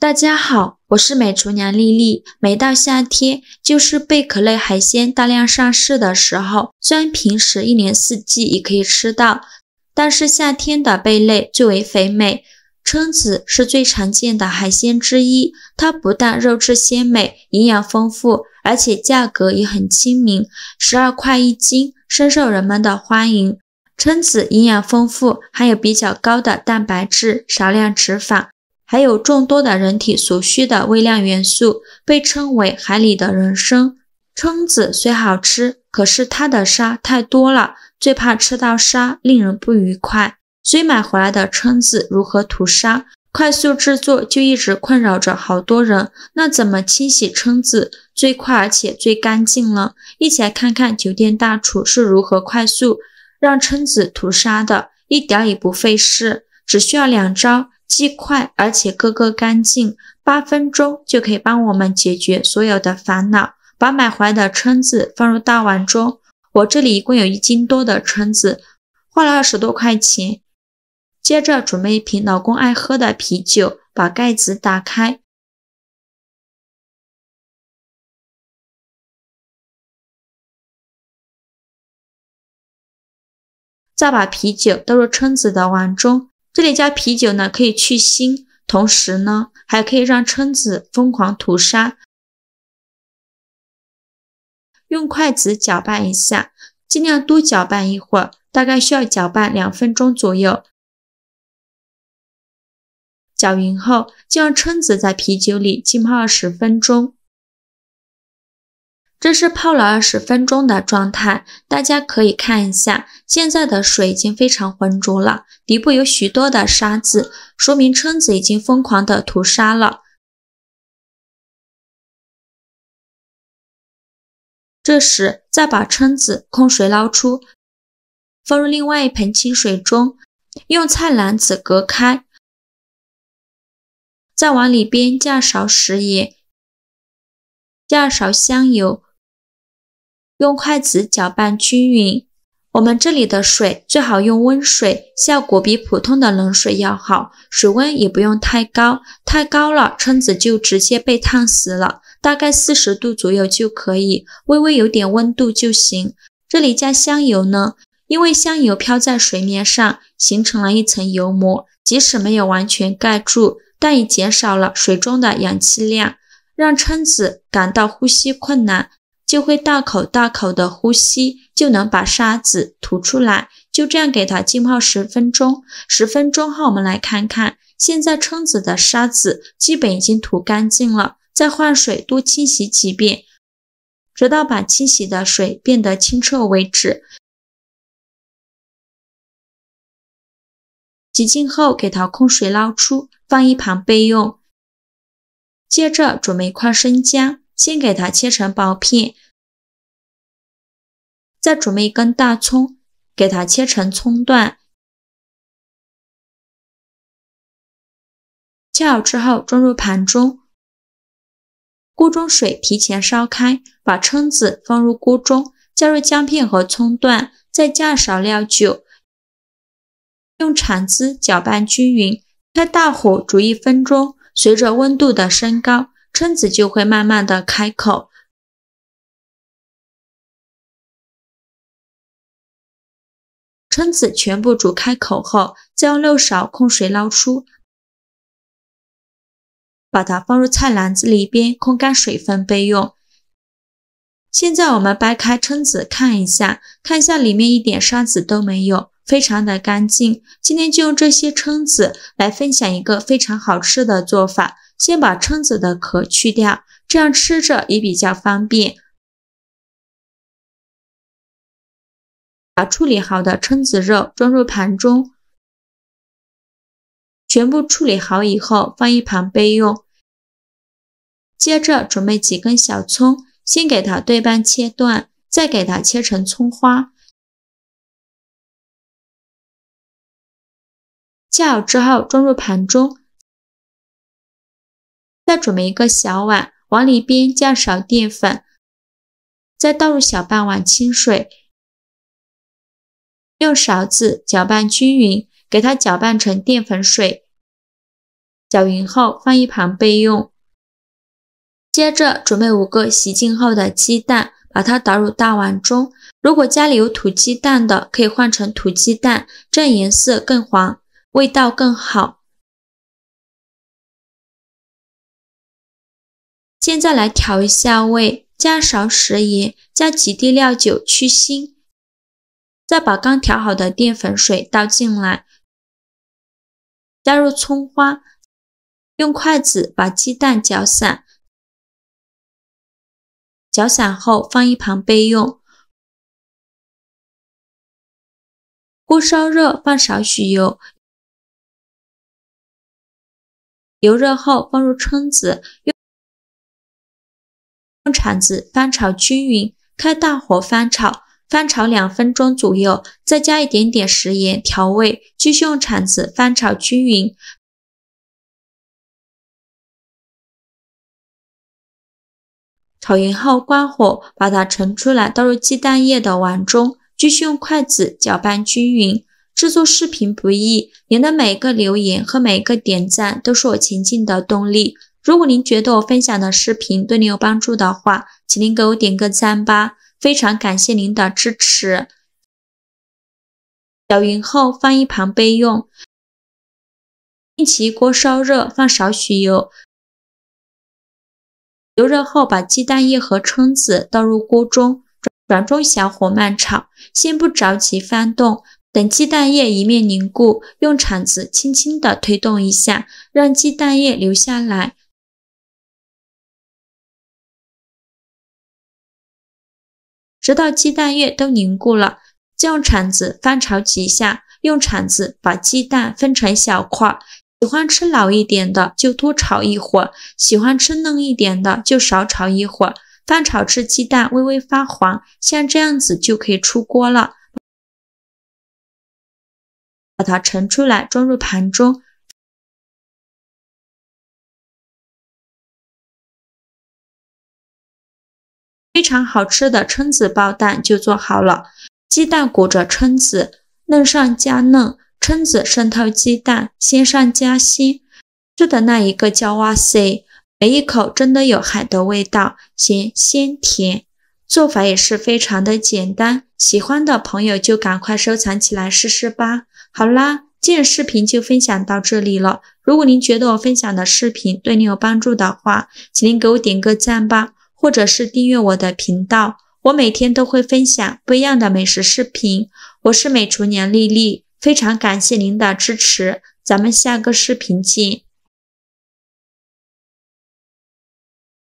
大家好，我是美厨娘丽丽。每到夏天，就是贝壳类海鲜大量上市的时候。虽然平时一年四季也可以吃到，但是夏天的贝类最为肥美。蛏子是最常见的海鲜之一，它不但肉质鲜美，营养丰富，而且价格也很亲民，12块1斤，深受人们的欢迎。蛏子营养丰富，含有比较高的蛋白质，少量脂肪，还有众多的人体所需的微量元素，被称为海里的人参。蛏子虽好吃，可是它的沙太多了，最怕吃到沙令人不愉快。所以买回来的蛏子如何吐沙，快速制作就一直困扰着好多人。那怎么清洗蛏子最快而且最干净呢？一起来看看酒店大厨是如何快速让蛏子吐沙的，一点也不费事，只需要2招，既快而且个个干净，8分钟就可以帮我们解决所有的烦恼。把买回来的蛏子放入大碗中，我这里一共有1斤多的蛏子，花了20多块钱。接着准备一瓶老公爱喝的啤酒，把盖子打开，再把啤酒倒入蛏子的碗中。这里加啤酒呢，可以去腥，同时呢，还可以让蛏子疯狂吐沙。用筷子搅拌一下，尽量多搅拌一会儿，大概需要搅拌2分钟左右。搅匀后，就让蛏子在啤酒里浸泡20分钟。这是泡了20分钟的状态，大家可以看一下，现在的水已经非常浑浊了，底部有许多的沙子，说明蛏子已经疯狂的吐沙了。这时再把蛏子控水捞出，放入另外一盆清水中，用菜篮子隔开，在碗里边加勺食盐，加勺香油，用筷子搅拌均匀。我们这里的水最好用温水，效果比普通的冷水要好，水温也不用太高，太高了蛏子就直接被烫死了，大概40度左右就可以，微微有点温度就行。这里加香油呢，因为香油飘在水面上，形成了一层油膜，即使没有完全盖住，但也减少了水中的氧气量，让蛏子感到呼吸困难，就会大口大口的呼吸，就能把沙子吐出来。就这样给它浸泡10分钟。10分钟后我们来看看，现在蛏子的沙子基本已经吐干净了，再换水多清洗几遍，直到把清洗的水变得清澈为止。洗净后给它控水捞出，放一旁备用。接着准备一块生姜，先给它切成薄片，再准备一根大葱，给它切成葱段。切好之后装入盘中，锅中水提前烧开，把蛏子放入锅中，加入姜片和葱段，再加少料酒，用铲子搅拌均匀，开大火煮1分钟。随着温度的升高，蛏子就会慢慢的开口。蛏子全部煮开口后，再用漏勺控水捞出，把它放入菜篮子里边控干水分备用。现在我们掰开蛏子看一下，里面一点沙子都没有，非常的干净。今天就用这些蛏子来分享一个非常好吃的做法。先把蛏子的壳去掉，这样吃着也比较方便。把处理好的蛏子肉装入盘中，全部处理好以后放一旁备用。接着准备几根小葱，先给它对半切断，再给它切成葱花。切好之后装入盘中，再准备一个小碗，往里边加少淀粉，再倒入小半碗清水，用勺子搅拌均匀，给它搅拌成淀粉水。搅匀后放一旁备用。接着准备5个洗净后的鸡蛋，把它倒入大碗中。如果家里有土鸡蛋的，可以换成土鸡蛋，这样颜色更黄，味道更好。现在来调一下味，加少食盐，加几滴料酒去腥，再把刚调好的淀粉水倒进来，加入葱花，用筷子把鸡蛋搅散，搅散后放一旁备用。锅烧热，放少许油，油热后放入蛏子，用铲子翻炒均匀，开大火翻炒，翻炒2分钟左右，再加一点点食盐调味，继续用铲子翻炒均匀。炒匀后关火，把它盛出来，倒入鸡蛋液的碗中，继续用筷子搅拌均匀。制作视频不易，您的每个留言和每个点赞都是我前进的动力。如果您觉得我分享的视频对您有帮助的话，请您给我点个赞吧，非常感谢您的支持。搅匀后放一旁备用。令其锅烧热，放少许油。油热后，把鸡蛋液和蛏子倒入锅中，转中小火慢炒，先不着急翻动，等鸡蛋液一面凝固，用铲子轻轻地推动一下，让鸡蛋液流下来。直到鸡蛋液都凝固了，再用铲子翻炒几下，用铲子把鸡蛋分成小块。喜欢吃老一点的就多炒一会儿，喜欢吃嫩一点的就少炒一会儿。翻炒至鸡蛋微微发黄，像这样子就可以出锅了。把它盛出来，装入盘中。非常好吃的蛏子爆蛋就做好了。鸡蛋裹着蛏子，嫩上加嫩。蛏子渗透鸡蛋，鲜上加鲜，吃的那一个叫哇塞，每一口真的有海的味道，咸鲜甜。做法也是非常的简单，喜欢的朋友就赶快收藏起来试试吧。好啦，今日视频就分享到这里了。如果您觉得我分享的视频对您有帮助的话，请您给我点个赞吧，或者是订阅我的频道，我每天都会分享不一样的美食视频。我是美厨娘丽丽。非常感谢您的支持，咱们下个视频见。